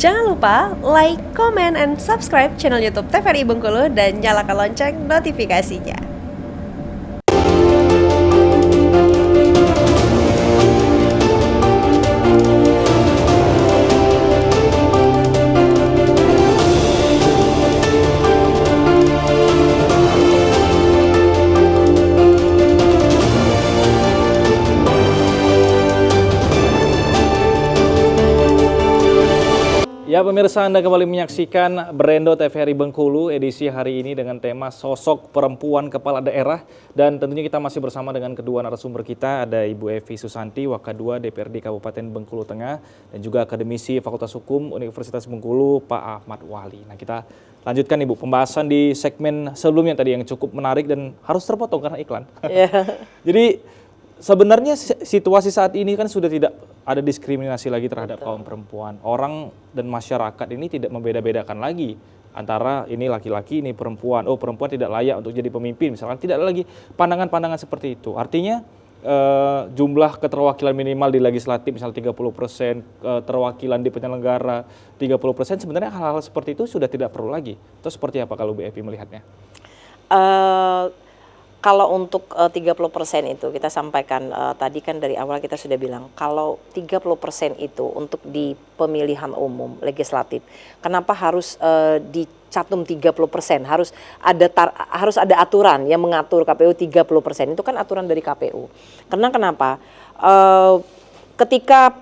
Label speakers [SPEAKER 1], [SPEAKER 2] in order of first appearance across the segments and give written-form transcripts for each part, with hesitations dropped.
[SPEAKER 1] Jangan lupa like, comment, and subscribe channel YouTube TVRI Bengkulu dan nyalakan lonceng notifikasinya.
[SPEAKER 2] Ya pemirsa, Anda kembali menyaksikan Berendo TVRI Bengkulu edisi hari ini dengan tema sosok perempuan kepala daerah. Dan tentunya kita masih bersama dengan kedua narasumber kita, ada Ibu Evi Susanti, Wakadua DPRD Kabupaten Bengkulu Tengah, dan juga akademisi Fakultas Hukum Universitas Bengkulu, Pak Ahmad Wali. Nah, kita lanjutkan Ibu pembahasan di segmen sebelumnya tadi yang cukup menarik dan harus terpotong karena iklan. Jadi sebenarnya situasi saat ini kan sudah tidak ada diskriminasi lagi terhadap kaum perempuan. Orang dan masyarakat ini tidak membeda-bedakan lagi antara ini laki-laki, ini perempuan. Oh, perempuan tidak layak untuk jadi pemimpin, misalkan. Tidak ada lagi pandangan-pandangan seperti itu. Artinya jumlah keterwakilan minimal di legislatif misalnya 30%, keterwakilan di penyelenggara 30%, sebenarnya hal-hal seperti itu sudah tidak perlu lagi. Itu seperti apa kalau Bu Evi melihatnya?
[SPEAKER 3] Kalau untuk 30% itu kita sampaikan tadi kan dari awal kita sudah bilang kalau 30% itu untuk di pemilihan umum legislatif, kenapa harus dicatum 30%? Harus ada aturan yang mengatur KPU 30%, itu kan aturan dari KPU. Karena kenapa? Ketika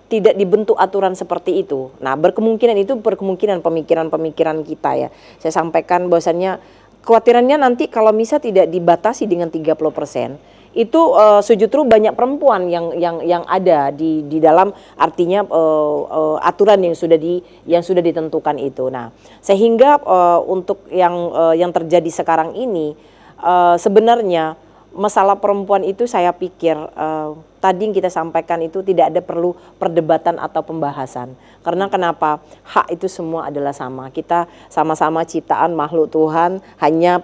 [SPEAKER 3] tidak dibentuk aturan seperti itu, nah berkemungkinan pemikiran-pemikiran kita ya. Saya sampaikan bahwasannya kekhawatirannya nanti kalau misalnya tidak dibatasi dengan 30%, itu justru banyak perempuan yang ada di dalam, artinya aturan yang sudah ditentukan itu. Nah, sehingga untuk yang terjadi sekarang ini sebenarnya masalah perempuan itu saya pikir tadi yang kita sampaikan itu tidak ada perlu perdebatan atau pembahasan. Karena kenapa? Hak itu semua adalah sama. Kita sama-sama ciptaan makhluk Tuhan, hanya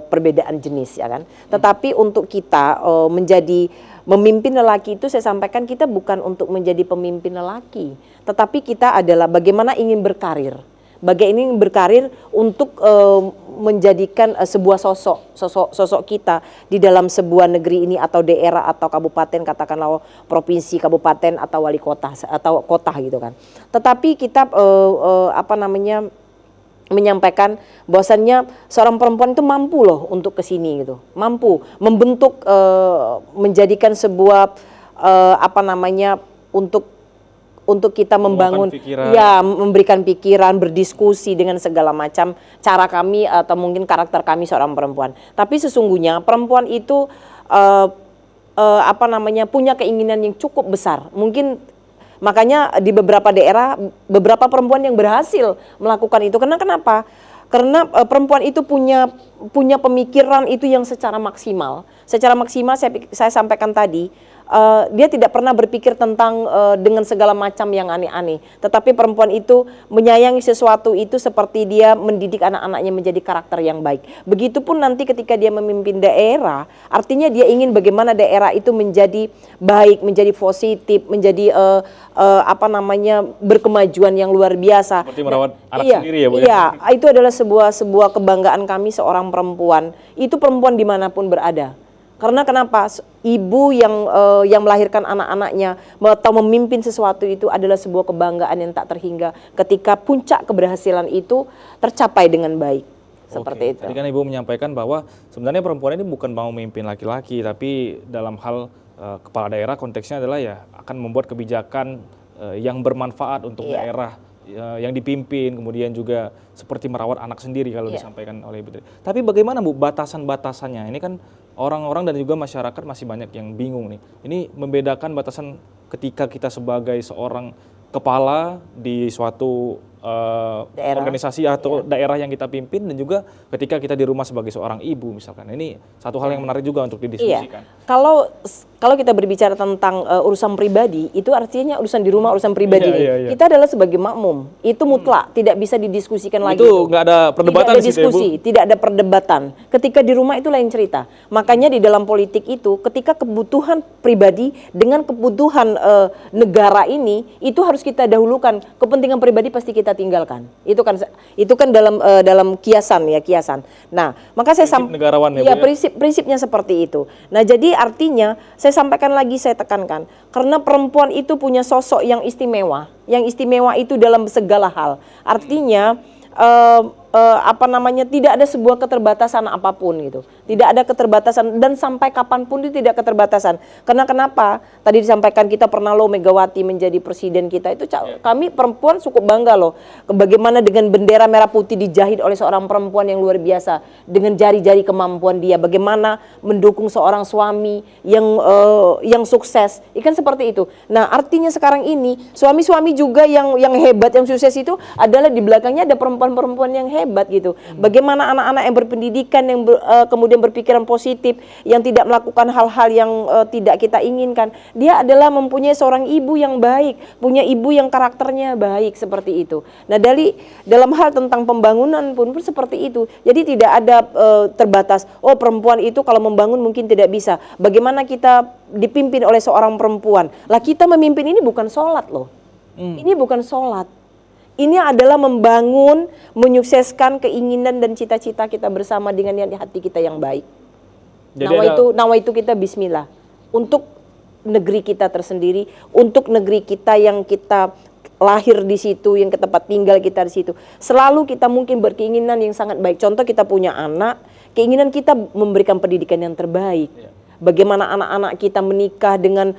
[SPEAKER 3] perbedaan jenis, ya kan. Tetapi untuk kita menjadi memimpin lelaki itu saya sampaikan kita bukan untuk menjadi pemimpin lelaki, tetapi kita adalah bagaimana ingin berkarir. Bagaimana ingin berkarir untuk menjadikan sebuah sosok kita di dalam sebuah negeri ini atau daerah atau kabupaten, katakanlah provinsi, kabupaten atau wali kota atau kota gitu kan. Tetapi kita menyampaikan bahwasannya seorang perempuan itu mampu loh untuk kesini gitu, mampu membentuk, menjadikan sebuah untuk kita membangun, ya, memberikan pikiran, berdiskusi dengan segala macam cara kami atau mungkin karakter kami seorang perempuan. Tapi sesungguhnya perempuan itu punya keinginan yang cukup besar. Mungkin makanya di beberapa daerah beberapa perempuan yang berhasil melakukan itu. Karena kenapa? Karena perempuan itu punya pemikiran itu yang secara maksimal. Secara maksimal saya sampaikan tadi, dia tidak pernah berpikir tentang dengan segala macam yang aneh-aneh. Tetapi perempuan itu menyayangi sesuatu itu seperti dia mendidik anak-anaknya menjadi karakter yang baik. Begitupun nanti ketika dia memimpin daerah, artinya dia ingin bagaimana daerah itu menjadi baik, menjadi positif, menjadi berkemajuan yang luar biasa.
[SPEAKER 2] Seperti merawat anak sendiri ya Bu?
[SPEAKER 3] Iya, itu adalah sebuah kebanggaan kami seorang perempuan. Itu perempuan dimanapun berada. Karena kenapa? Ibu yang melahirkan anak-anaknya atau memimpin sesuatu itu adalah sebuah kebanggaan yang tak terhingga ketika puncak keberhasilan itu tercapai dengan baik. Seperti itu.
[SPEAKER 2] Tadi kan Ibu menyampaikan bahwa sebenarnya perempuan ini bukan mau memimpin laki-laki, tapi dalam hal kepala daerah konteksnya adalah ya akan membuat kebijakan yang bermanfaat untuk daerah yang dipimpin, kemudian juga seperti merawat anak sendiri kalau disampaikan oleh Ibu. Tapi bagaimana Bu batasan-batasannya? Ini kan orang-orang dan juga masyarakat masih banyak yang bingung nih. Ini membedakan batasan ketika kita sebagai seorang kepala di suatu organisasi atau daerah yang kita pimpin, dan juga ketika kita di rumah sebagai seorang ibu misalkan. Ini satu hal yang menarik juga untuk didiskusikan.
[SPEAKER 3] Kalau kita berbicara tentang urusan pribadi, itu artinya urusan di rumah, urusan pribadi. Kita adalah sebagai makmum, itu mutlak, tidak bisa didiskusikan lagi.
[SPEAKER 2] Itu nggak ada perdebatan,
[SPEAKER 3] tidak ada diskusi, tidak ada perdebatan. Ketika di rumah itu lain cerita. Makanya di dalam politik itu, ketika kebutuhan pribadi dengan kebutuhan negara ini, itu harus kita dahulukan. Kepentingan pribadi pasti kita tinggalkan. Itu kan dalam kiasan. Nah, maka saya
[SPEAKER 2] negarawan ya, Bu,
[SPEAKER 3] prinsipnya seperti itu. Nah, jadi artinya saya sampaikan lagi, saya tekankan, karena perempuan itu punya sosok yang istimewa itu dalam segala hal. Artinya tidak ada sebuah keterbatasan apapun gitu. Tidak ada keterbatasan, dan sampai kapanpun itu tidak keterbatasan. Karena kenapa? Tadi disampaikan kita pernah loh Megawati menjadi presiden kita, itu kami perempuan cukup bangga loh. Bagaimana dengan bendera merah putih dijahit oleh seorang perempuan yang luar biasa dengan jari-jari kemampuan dia. Bagaimana mendukung seorang suami yang sukses. Ikan seperti itu. Nah, artinya sekarang ini suami-suami juga yang hebat, yang sukses itu adalah di belakangnya ada perempuan-perempuan yang hebat gitu. Bagaimana anak-anak yang berpendidikan, yang kemudian berpikiran positif, yang tidak melakukan hal-hal yang tidak kita inginkan. Dia adalah mempunyai seorang ibu yang baik, punya ibu yang karakternya baik, seperti itu. Nah, dalam hal tentang pembangunan pun seperti itu. Jadi tidak ada terbatas. Oh, perempuan itu kalau membangun mungkin tidak bisa. Bagaimana kita dipimpin oleh seorang perempuan? Lah, kita memimpin ini bukan sholat loh. Ini bukan sholat. Ini adalah membangun, menyukseskan keinginan dan cita-cita kita bersama dengan yang di hati kita yang baik. Nawa itu kita bismillah. Untuk negeri kita tersendiri, untuk negeri kita yang kita lahir di situ, yang ke tempat tinggal kita di situ. Selalu kita mungkin berkeinginan yang sangat baik. Contoh, kita punya anak, keinginan kita memberikan pendidikan yang terbaik. Bagaimana anak-anak kita menikah dengan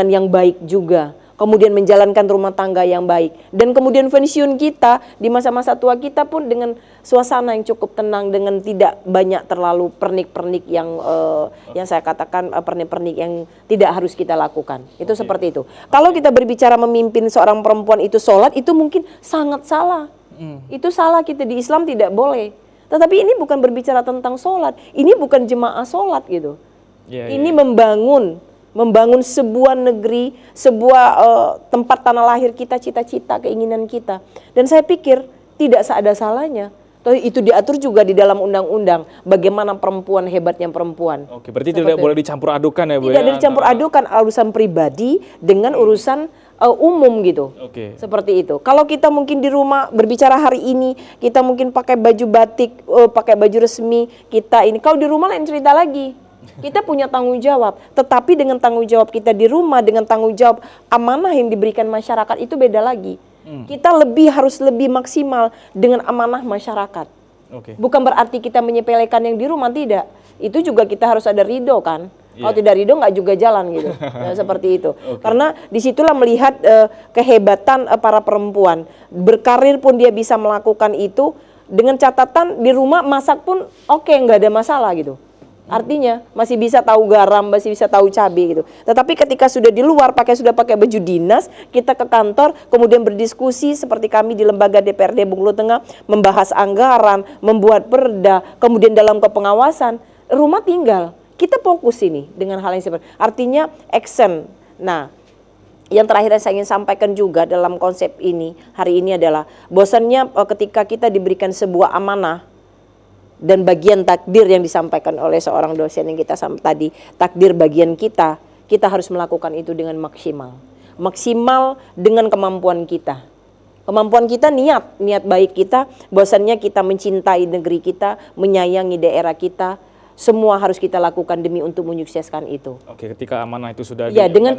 [SPEAKER 3] yang baik juga. Kemudian menjalankan rumah tangga yang baik, dan kemudian pensiun kita di masa-masa tua kita pun dengan suasana yang cukup tenang, dengan tidak banyak terlalu pernik-pernik yang saya katakan pernik-pernik yang tidak harus kita lakukan. Itu seperti itu. Kalau kita berbicara memimpin seorang perempuan itu sholat, itu mungkin sangat salah. Itu salah, kita di Islam tidak boleh. Tetapi ini bukan berbicara tentang sholat, ini bukan jemaah sholat gitu. Ini membangun sebuah negeri, sebuah tempat tanah lahir kita, cita-cita, keinginan kita. Dan saya pikir tidak ada salahnya. Itu diatur juga di dalam undang-undang. Bagaimana perempuan, hebatnya perempuan.
[SPEAKER 2] Oke, berarti tidak boleh dicampur adukan ya, Bu?
[SPEAKER 3] Tidak ada dicampur adukan urusan pribadi dengan urusan umum gitu. Seperti itu. Kalau kita mungkin di rumah berbicara hari ini, kita mungkin pakai baju batik, pakai baju resmi, kita ini. Kalau di rumah lain cerita lagi. Kita punya tanggung jawab, tetapi dengan tanggung jawab kita di rumah, dengan tanggung jawab amanah yang diberikan masyarakat, itu beda lagi. Kita harus lebih maksimal dengan amanah masyarakat. Bukan berarti kita menyepelekan yang di rumah, tidak. Itu juga kita harus ada ridho kan. Kalau tidak ridho nggak juga jalan gitu. Seperti itu. Karena disitulah melihat kehebatan para perempuan. Berkarir pun dia bisa melakukan itu, dengan catatan di rumah masak pun nggak ada masalah gitu. Artinya masih bisa tahu garam, masih bisa tahu cabai gitu. Tetapi ketika sudah di luar sudah pakai baju dinas, kita ke kantor, kemudian berdiskusi seperti kami di lembaga DPRD Bengkulu Tengah, membahas anggaran, membuat perda, kemudian dalam kepengawasan, rumah tinggal. Kita fokus ini dengan hal yang seperti. Artinya action. Nah, yang terakhir yang saya ingin sampaikan juga dalam konsep ini hari ini adalah bosannya ketika kita diberikan sebuah amanah. Dan bagian takdir yang disampaikan oleh seorang dosen yang kita tadi, takdir bagian kita harus melakukan itu dengan maksimal. Maksimal dengan kemampuan kita. Kemampuan kita, niat baik kita, bahwasannya kita mencintai negeri kita, menyayangi daerah kita, semua harus kita lakukan demi untuk menyukseskan itu.
[SPEAKER 2] Ketika amanah itu sudah
[SPEAKER 3] dengan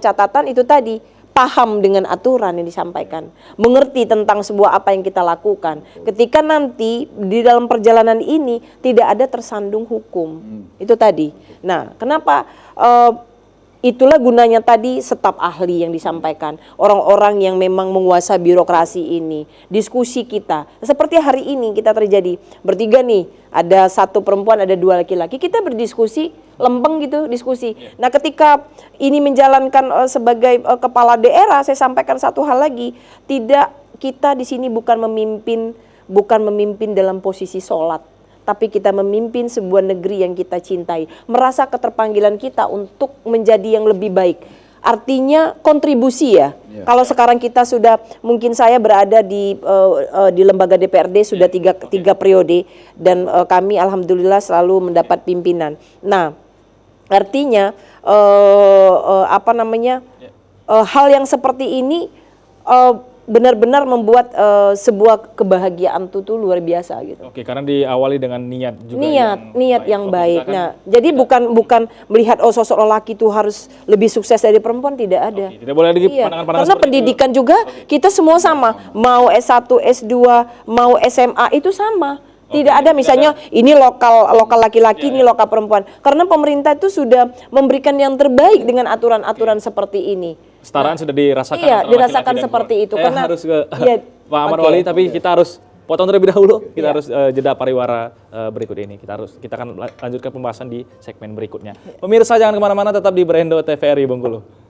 [SPEAKER 3] catatan itu tadi, paham dengan aturan yang disampaikan, mengerti tentang sebuah apa yang kita lakukan. Ketika nanti di dalam perjalanan ini tidak ada tersandung hukum, itu tadi. Nah, kenapa? Itulah gunanya tadi staf ahli yang disampaikan, orang-orang yang memang menguasai birokrasi ini, diskusi kita. Seperti hari ini kita terjadi bertiga nih, ada satu perempuan, ada dua laki-laki, kita berdiskusi, lempeng gitu diskusi. Nah, ketika ini menjalankan sebagai kepala daerah, saya sampaikan satu hal lagi, kita di sini bukan memimpin dalam posisi sholat, tapi kita memimpin sebuah negeri yang kita cintai, merasa keterpanggilan kita untuk menjadi yang lebih baik. Artinya kontribusi ya. Kalau sekarang kita sudah, mungkin saya berada di lembaga DPRD sudah tiga periode, dan kami alhamdulillah selalu mendapat pimpinan. Nah, artinya hal yang seperti ini benar-benar membuat sebuah kebahagiaan tuh luar biasa gitu.
[SPEAKER 2] Oke, karena diawali dengan niat juga.
[SPEAKER 3] Niat yang baik. Nah, jadi bukan melihat sosok lelaki itu harus lebih sukses dari perempuan, tidak ada.
[SPEAKER 2] Tidak boleh ada pandangan-pandangan
[SPEAKER 3] Karena
[SPEAKER 2] seperti
[SPEAKER 3] pendidikan
[SPEAKER 2] itu.
[SPEAKER 3] juga kita semua sama, mau S1, S2, mau SMA itu sama. Tidak ada misalnya ini lokal laki-laki, ini lokal perempuan. Karena pemerintah itu sudah memberikan yang terbaik dengan aturan-aturan seperti ini.
[SPEAKER 2] Kesetaraan sudah dirasakan.
[SPEAKER 3] Iya,
[SPEAKER 2] antara
[SPEAKER 3] dirasakan
[SPEAKER 2] laki-laki dan
[SPEAKER 3] seperti itu.
[SPEAKER 2] perempuan.
[SPEAKER 3] Karena
[SPEAKER 2] Harus ke Pak Ahmad
[SPEAKER 3] Oke.
[SPEAKER 2] Wali, tapi kita harus potong terlebih dahulu. Kita harus jeda pariwara berikut ini. Kita akan lanjutkan pembahasan di segmen berikutnya. Pemirsa jangan kemana-mana, tetap di Brendo TVRI Bengkulu.